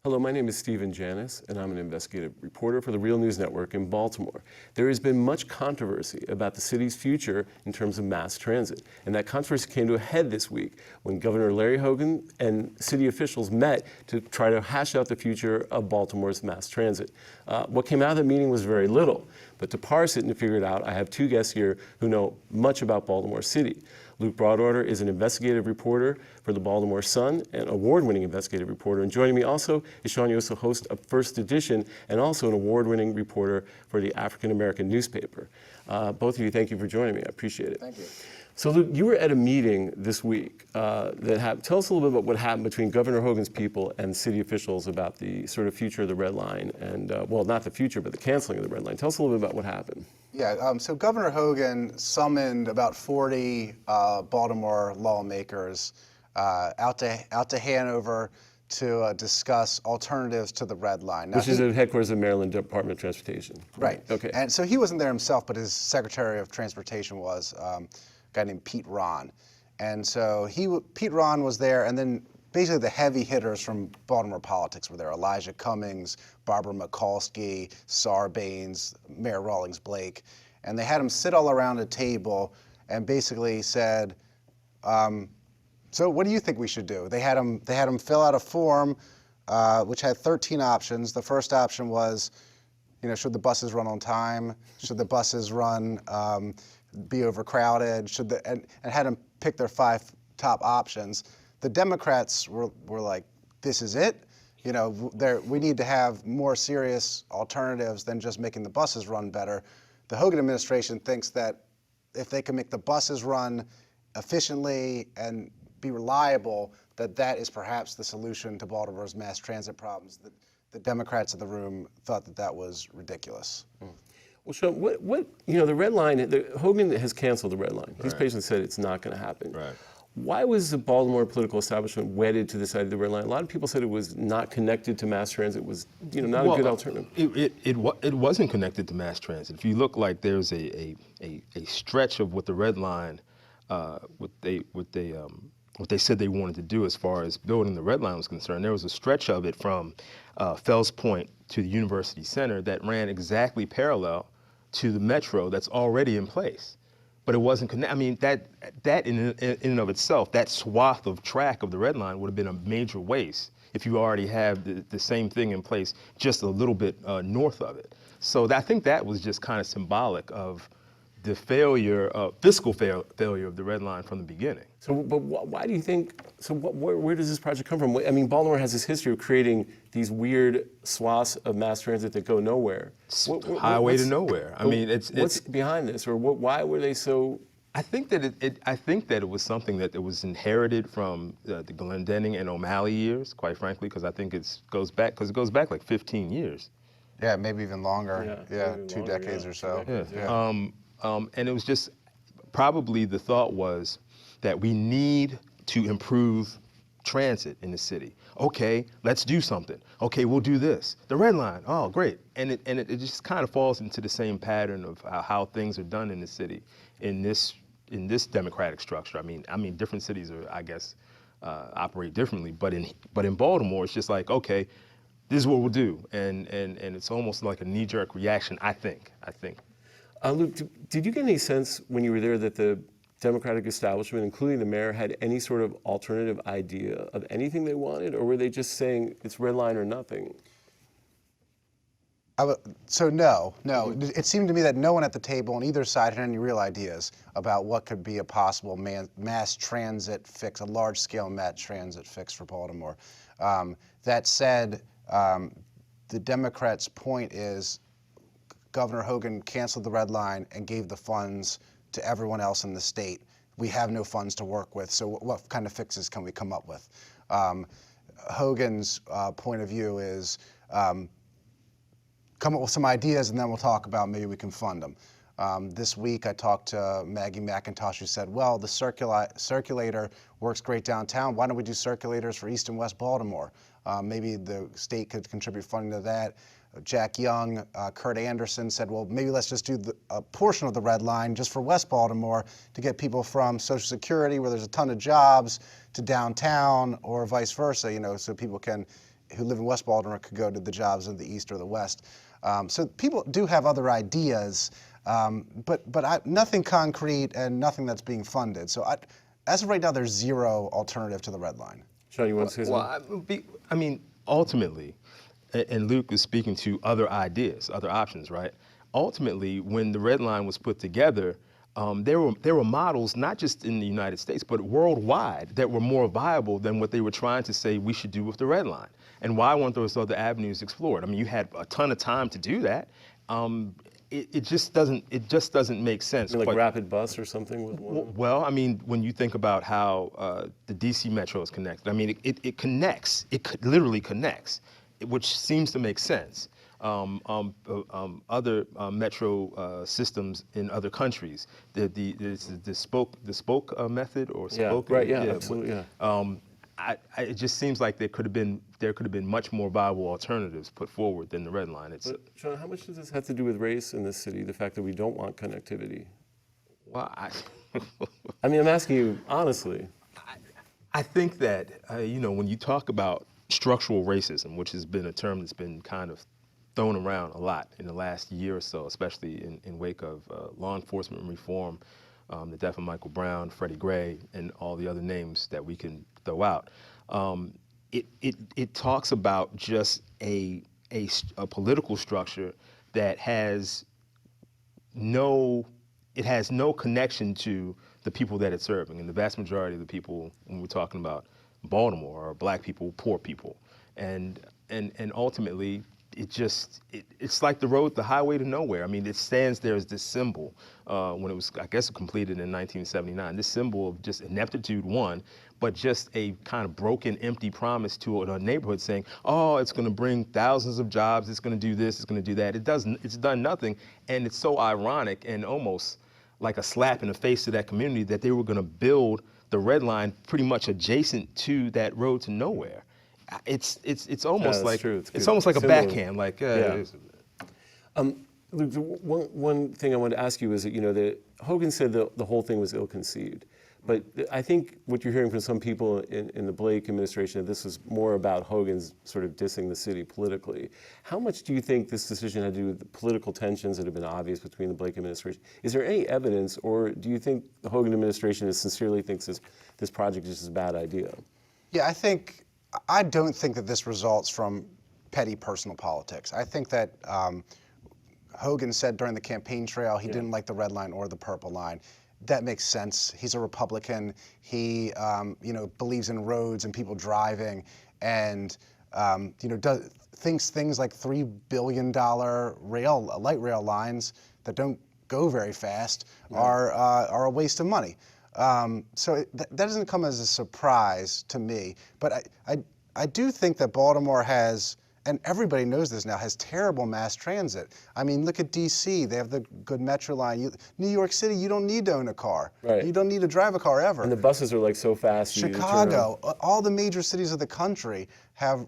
Hello, my name is Stephen Janis, and I'm an investigative reporter for the Real News Network in Baltimore. There has been much controversy about the city's future in terms of mass transit, and that controversy came to a head this week when Governor Larry Hogan and city officials met to try to hash out the future of Baltimore's mass transit. What came out of the meeting was very little, but to parse it and to figure it out, I have two guests here who know much about Baltimore City. Luke Broadwater is an investigative reporter for the Baltimore Sun, an award-winning investigative reporter. And joining me also is Sean Yoso, host of First Edition, and also an award-winning reporter for the African American newspaper. Both of you, thank you for joining me. I appreciate it. Thank you. So Luke, you were at a meeting this week tell us a little bit about what happened between Governor Hogan's people and city officials about the sort of future of the Red Line and, well, not the future, but the canceling of the Red Line. Tell us a little bit about what happened. Yeah, so Governor Hogan summoned about 40 Baltimore lawmakers out to Hanover to discuss alternatives to the Red Line. Now, which is the headquarters of Maryland Department of Transportation. Right. Okay. And so he wasn't there himself, but his Secretary of Transportation was a guy named Pete Ron. And so Pete Ron was there, and then basically the heavy hitters from Baltimore politics were there. Elijah Cummings, Barbara Mikulski, Sarbanes, Mayor Rawlings Blake. And they had them sit all around a table and basically said, so what do you think we should do? They had them fill out a form which had 13 options. The first option was, should the buses run on time? Should the buses be overcrowded? And had them pick their 5 top options. The Democrats were like, this is it? We need to have more serious alternatives than just making the buses run better. The Hogan administration thinks that if they can make the buses run efficiently and be reliable, that is perhaps the solution to Baltimore's mass transit problems. The Democrats in the room thought that was ridiculous. Well, Sean, the Red Line, Hogan has canceled the Red Line. He's basically said it's not going to happen. Right. Why was the Baltimore political establishment wedded to this idea of the Red Line? A lot of people said it was not connected to mass transit, was not a good alternative. It wasn't connected to mass transit. If you look, like there's a stretch of what the Red Line, what they said they wanted to do as far as building the Red Line was concerned, there was a stretch of it from Fells Point to the University Center that ran exactly parallel to the metro that's already in place. But it wasn't connected. I mean, that in and of itself, that swath of track of the Red Line would have been a major waste if you already have the same thing in place just a little bit north of it. So I think that was just kind of symbolic of the fiscal failure of the Red Line from the beginning. So, but why do you think, where does this project come from? I mean, Baltimore has this history of creating these weird swaths of mass transit that go nowhere. Highway to nowhere. I mean, what's behind this, or why were they so? I think that it was something that was inherited from the Glendenning and O'Malley years, quite frankly, because I think it goes back like 15 years. Yeah, maybe even longer. Yeah, 2 decades or so. And it was just, probably the thought was that we need to improve transit in the city. Okay, let's do something. Okay, we'll do this. The Red Line, oh, great. And it just kind of falls into the same pattern of how things are done in the city in this democratic structure. I mean, different cities are, I guess, operate differently, but in Baltimore, it's just like, okay, this is what we'll do. And it's almost like a knee-jerk reaction, I think. Luke, did you get any sense when you were there that the Democratic establishment, including the mayor, had any sort of alternative idea of anything they wanted, or were they just saying it's Red Line or nothing? So no. It seemed to me that no one at the table on either side had any real ideas about what could be a possible mass transit fix, a large-scale mass transit fix for Baltimore. That said, the Democrats' point is Governor Hogan canceled the Red Line and gave the funds to everyone else in the state. We have no funds to work with, so what kind of fixes can we come up with? Hogan's point of view is come up with some ideas and then we'll talk about maybe we can fund them. This week I talked to Maggie McIntosh, who said, well, the circulator works great downtown. Why don't we do circulators for East and West Baltimore? Maybe the state could contribute funding to that. Jack Young, Kurt Anderson said, well, maybe let's just do a portion of the Red Line just for West Baltimore to get people from Social Security, where there's a ton of jobs, to downtown, or vice versa, so people can who live in West Baltimore could go to the jobs in the East or the West. So people do have other ideas, but nothing concrete and nothing that's being funded. So as of right now, there's zero alternative to the Red Line. Sean, you want to say Well, something? I mean, ultimately, and Luke is speaking to other ideas, other options, right? Ultimately, when the Red Line was put together, there were models not just in the United States but worldwide that were more viable than what they were trying to say we should do with the Red Line. And why weren't those other avenues explored? I mean, you had a ton of time to do that. It just doesn't make sense. Like rapid bus or something? With one? Well, I mean, when you think about how the DC Metro is connected, I mean, it connects. Literally connects, which seems to make sense. Other metro systems in other countries, the spoke method or spoke. Yeah, right. Yeah, absolutely. Yeah. It just seems like there could have been much more viable alternatives put forward than the Red Line. But Sean, how much does this have to do with race in this city? The fact that we don't want connectivity. Well, I mean, I'm asking you honestly. I think that when you talk about structural racism, which has been a term that's been kind of thrown around a lot in the last year or so, especially in wake of law enforcement reform, the death of Michael Brown, Freddie Gray, and all the other names that we can throw out. It talks about just a political structure that has no connection to the people that it's serving, and the vast majority of the people when we're talking about Baltimore are black people, poor people, and ultimately it's like the highway to nowhere. I mean, it stands there as this symbol when it was, I guess, completed in 1979. This symbol of just ineptitude, one, but just a kind of broken, empty promise to a neighborhood saying, oh, it's going to bring thousands of jobs, it's going to do this, it's going to do that. It's done nothing, and it's so ironic and almost like a slap in the face to that community that they were going to build the Red Line pretty much adjacent to that road to nowhere. It's almost like it's almost like a backhand. Like Luke, one thing I wanted to ask you is that that Hogan said the whole thing was ill-conceived, but I think what you're hearing from some people in the Blake administration, that this was more about Hogan's sort of dissing the city politically. How much do you think this decision had to do with the political tensions that have been obvious between the Blake administration? Is there any evidence, or do you think the Hogan administration sincerely thinks this project is just a bad idea? Yeah, I don't think that this results from petty personal politics. I think that Hogan said during the campaign trail he didn't like the Red Line or the Purple Line. That makes sense. He's a Republican. He believes in roads and people driving, and thinks things like $3 billion light rail lines that don't go very fast are a waste of money. So that doesn't come as a surprise to me, but I do think that Baltimore has, and everybody knows this now, has terrible mass transit. I mean, look at D.C. They have the good Metro line. New York City, you don't need to own a car. Right. You don't need to drive a car ever. And the buses are like so fast. Chicago, all the major cities of the country have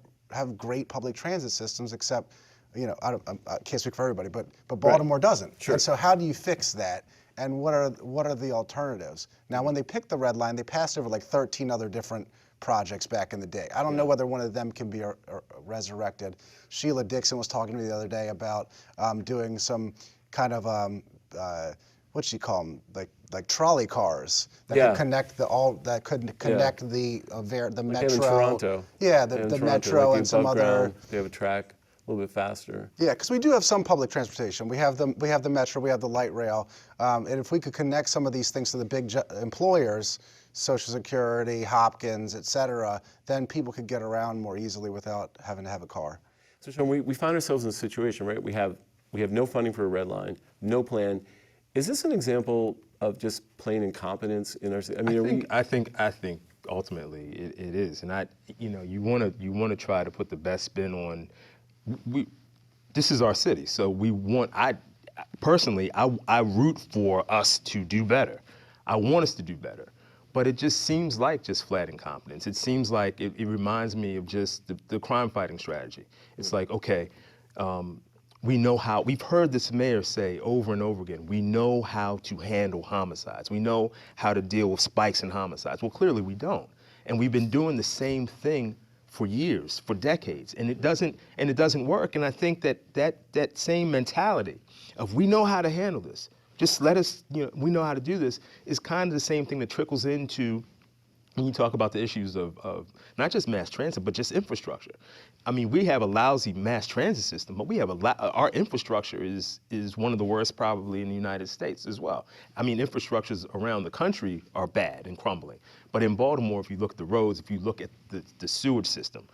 great public transit systems, except, I can't speak for everybody, but Baltimore doesn't. Sure. And so how do you fix that? And what are the alternatives? Now, when they picked the Red Line, they passed over like 13 other different projects back in the day. I don't know whether one of them can be resurrected. Sheila Dixon was talking to me the other day about doing some kind of what'd she call them? Like trolley cars that could connect the metro. In Toronto. Yeah, the metro and some other. They have a track a little bit faster. Yeah, because we do have some public transportation. We have the metro, we have the light rail, and if we could connect some of these things to the big employers, Social Security, Hopkins, et cetera, then people could get around more easily without having to have a car. So Sean, we find ourselves in a situation, right? We have no funding for a Red Line, no plan. Is this an example of just plain incompetence in our city? I mean, I think ultimately it is, and you want to try to put the best spin on. This is our city, so we want. Personally, I root for us to do better. I want us to do better, but it just seems like just flat incompetence. It seems like it reminds me of just the crime fighting strategy. It's like, okay, we know how. We've heard this mayor say over and over again, we know how to handle homicides. We know how to deal with spikes in homicides. Well, clearly we don't, and we've been doing the same thing for years, for decades, and it doesn't work. And I think that same mentality of we know how to handle this, just let us, we know how to do this, is kind of the same thing that trickles into when you talk about the issues of not just mass transit, but just infrastructure. I mean, we have a lousy mass transit system, but we have our infrastructure is one of the worst probably in the United States as well. I mean, infrastructures around the country are bad and crumbling. But in Baltimore, if you look at the roads, if you look at the sewage system,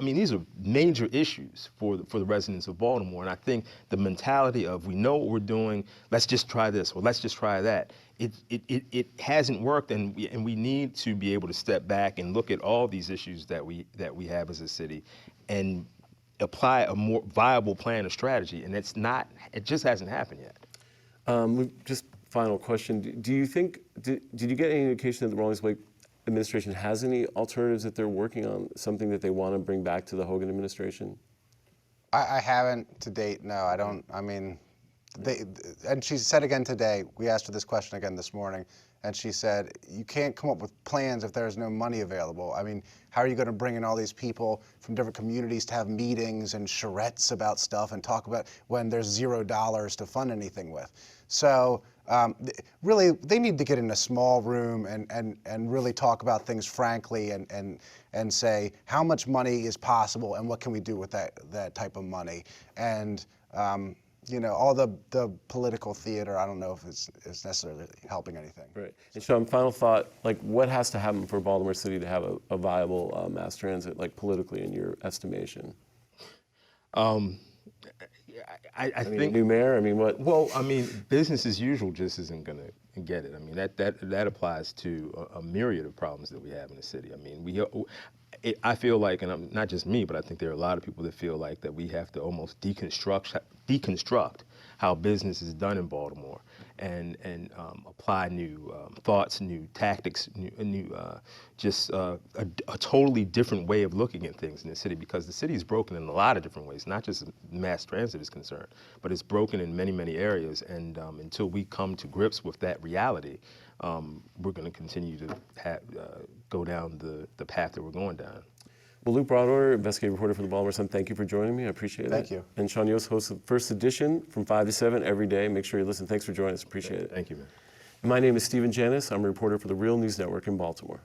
these are major issues for the residents of Baltimore. And I think the mentality of we know what we're doing, let's just try this, or let's just try that. It hasn't worked, and we need to be able to step back and look at all these issues that we have as a city, and apply a more viable plan or strategy. And it just hasn't happened yet. Just final question: Do you think did you get any indication that the Rawlings Blake administration has any alternatives that they're working on, something that they want to bring back to the Hogan administration? I haven't to date. No, I don't. I mean. And she said again today, we asked her this question again this morning, and she said, you can't come up with plans if there's no money available. I mean, how are you going to bring in all these people from different communities to have meetings and charrettes about stuff and talk about when there's $0 to fund anything with? So really, they need to get in a small room and really talk about things frankly and say how much money is possible and what can we do with that type of money. And all the political theater, I don't know if it's necessarily helping anything. Right. And Sean, final thought, what has to happen for Baltimore City to have a viable mass transit, politically, in your estimation? I think a new mayor. I mean, what? Well, I mean, business as usual just isn't going to get it. I mean, that applies to a myriad of problems that we have in the city. I mean, I feel like, and not just me, but I think there are a lot of people that feel like that we have to almost deconstruct how business is done in Baltimore, and apply new thoughts, new tactics, a totally different way of looking at things in the city, because the city is broken in a lot of different ways, not just mass transit is concerned, but it's broken in many, many areas. And until we come to grips with that reality, we're going to continue to go down the path that we're going down. Well, Luke Broadwater, investigative reporter for the Baltimore Sun, thank you for joining me. I appreciate it. Thank you. And Sean Yost, host of First Edition from 5 to 7 every day. Make sure you listen. Thanks for joining us. Appreciate it. Thank you, man. My name is Stephen Janis. I'm a reporter for the Real News Network in Baltimore.